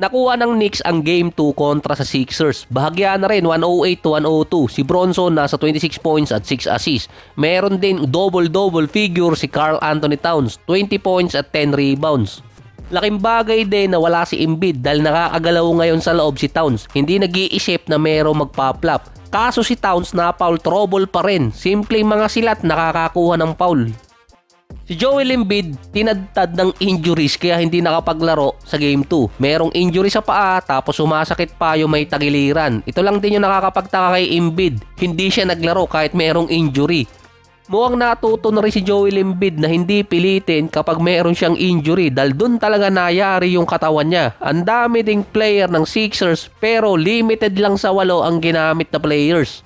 Nakuha ng Knicks ang Game 2 kontra sa Sixers. Bahagya na rin 108-102. Si Bronson nasa 26 points at 6 assists. Meron din double-double figure si Karl Anthony Towns, 20 points at 10 rebounds. Laking bagay din na wala si Embiid dahil nakakagalaw ngayon sa loob si Towns. Hindi nag-iisip na merong magpa-flop. Kaso si Towns na foul trouble pa rin. Simpleng mga silat nakakakuha ng foul. Si Joel Embiid tinadtad ng injuries kaya hindi nakapaglaro sa Game 2. Merong injury sa paa tapos sumasakit pa yung may tagiliran. Ito lang din yung nakakapagtaka kay Embiid. Hindi siya naglaro kahit merong injury. Mukhang natuto na rin si Joel Embiid na hindi pilitin kapag meron siyang injury dahil dun talaga nayari yung katawan niya. Ang dami ding player ng Sixers pero limited lang sa 8 ang ginamit na players.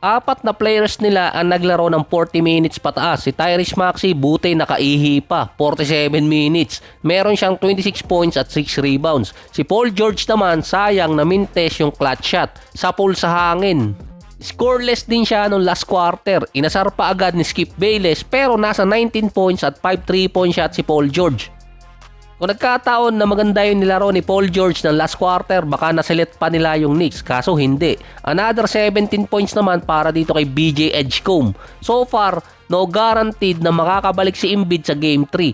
4 na players nila ang naglaro ng 40 minutes pataas. Si Tyrese Maxey buti nakaihi pa, 47 minutes. Meron siyang 26 points at 6 rebounds. Si Paul George naman sayang na mintes yung clutch shot sa pool sa hangin. Scoreless din siya nung last quarter. Inasar pa agad ni Skip Bayless pero nasa 19 points at 5 3-point shot si Paul George. Kung nagkataon na maganda yung nilaro ni Paul George ng last quarter, baka nasilit pa nila yung Knicks. Kaso hindi. Another 17 points naman para dito kay BJ Edgecombe. So far, no guaranteed na makakabalik si Embiid sa Game 3.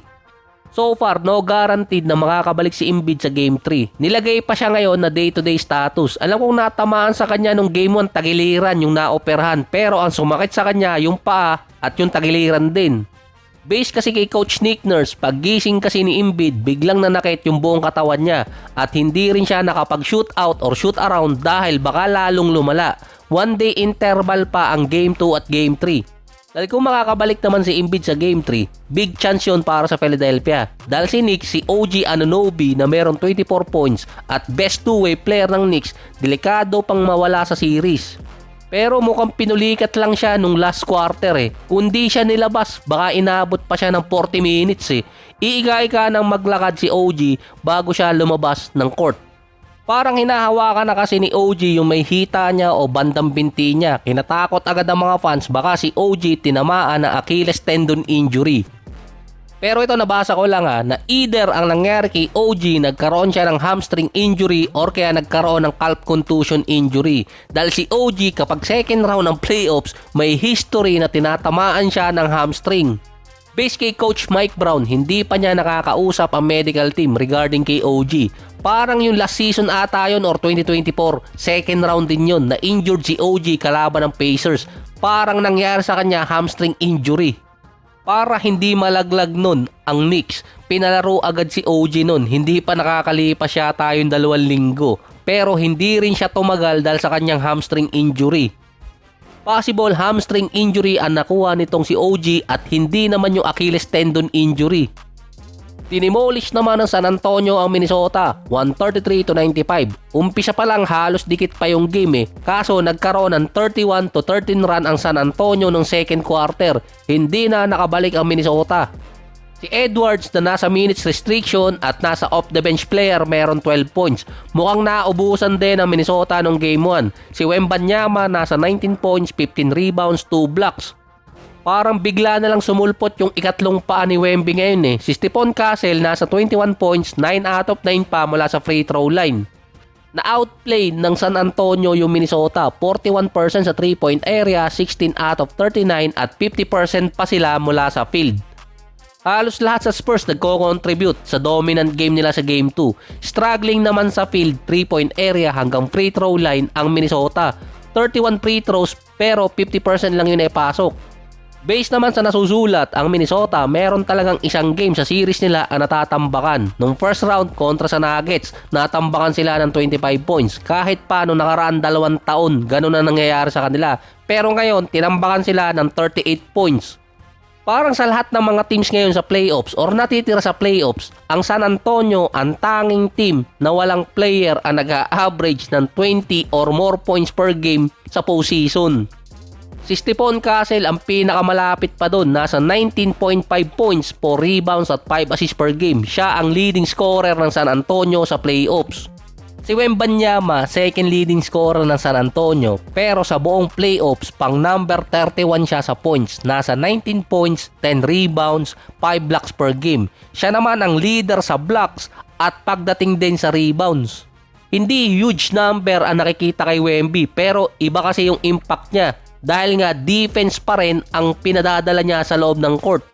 Nilagay pa siya ngayon na day-to-day status. Alam kong natamaan sa kanya nung Game 1 tagiliran yung naoperahan. Pero ang sumakit sa kanya yung paa at yung tagiliran din. Based kasi kay Coach Nick Nurse, paggising kasi ni Embiid, biglang nanakit yung buong katawan niya at hindi rin siya nakapag-shoot out or shoot around dahil baka lalong lumala. 1 day interval pa ang Game 2 at Game 3. Dahil kung makakabalik naman si Embiid sa Game 3, big chance yun para sa Philadelphia. Dahil si Knicks, si OG Anunoby na meron 24 points at best two-way player ng Knicks, delikado pang mawala sa series. Pero mukhang pinulikat lang siya nung last quarter eh. Kung di siya nilabas, baka inabot pa siya ng 40 minutes eh. Iiga-iga nang maglakad si OG bago siya lumabas ng court. Parang hinahawakan na kasi ni OG yung may hita niya o bandang binti niya. Kinatakot agad ang mga fans baka si OG tinamaan ng Achilles tendon injury. Pero ito nabasa ko lang na either ang nangyari kay OG nagkaroon siya ng hamstring injury or kaya nagkaroon ng calf contusion injury. Dahil si OG kapag second round ng playoffs may history na tinatamaan siya ng hamstring. Based kay Coach Mike Brown, hindi pa niya nakakausap ang medical team regarding kay OG. Parang yung last season ata yun or 2024, second round din yun na injured si OG kalaban ng Pacers. Parang nangyari sa kanya hamstring injury. Para hindi malaglag nun ang Knicks, pinalaro agad si OG nun. Hindi pa nakakalipas siya tayong 2 linggo. Pero hindi rin siya tumagal dahil sa kanyang hamstring injury. Possible hamstring injury ang nakuha nitong si OG at hindi naman yung Achilles tendon injury. Tinimolish naman ng San Antonio ang Minnesota, 133-95. Umpisa pa lang halos dikit pa yung game eh. Kaso nagkaroon ng 31-13 run ang San Antonio nung second quarter. Hindi na nakabalik ang Minnesota. Si Edwards na nasa minutes restriction at nasa off the bench player meron 12 points. Mukhang naubusan din ang Minnesota nung game 1. Si Wembanyama nasa 19 points, 15 rebounds, 2 blocks. Parang bigla na lang sumulpot yung ikatlong paa ni Wemby ngayon eh. Si Stephon Castle nasa 21 points, 9 out of 9 pa mula sa free throw line. Na-outplay ng San Antonio yung Minnesota, 41% sa 3-point area, 16 out of 39 at 50% pa sila mula sa field. Halos lahat sa Spurs nagko-contribute sa dominant game nila sa Game 2. Struggling naman sa field, 3-point area hanggang free throw line ang Minnesota. 31 free throws pero 50% lang yun ay pasok. Based naman sa nasusulat, ang Minnesota meron talagang isang game sa series nila ang natatambakan. Nung first round kontra sa Nuggets, natambakan sila ng 25 points. Kahit pa nung nakaraan 2 taon, ganun na nangyayari sa kanila. Pero ngayon, tinambakan sila ng 38 points. Parang sa lahat ng mga teams ngayon sa playoffs or natitira sa playoffs, ang San Antonio ang tanging team na walang player ang nag-average ng 20 or more points per game sa postseason. Si Stephon Castle ang pinakamalapit pa doon, nasa 19.5 points, 4 rebounds at 5 assists per game. Siya ang leading scorer ng San Antonio sa playoffs. Si Wembanyama, second leading scorer ng San Antonio, pero sa buong playoffs, pang number 31 siya sa points. Nasa 19 points, 10 rebounds, 5 blocks per game. Siya naman ang leader sa blocks at pagdating din sa rebounds. Hindi huge number ang nakikita kay Wemby pero iba kasi yung impact niya dahil nga defense pa rin ang pinadadala niya sa loob ng court.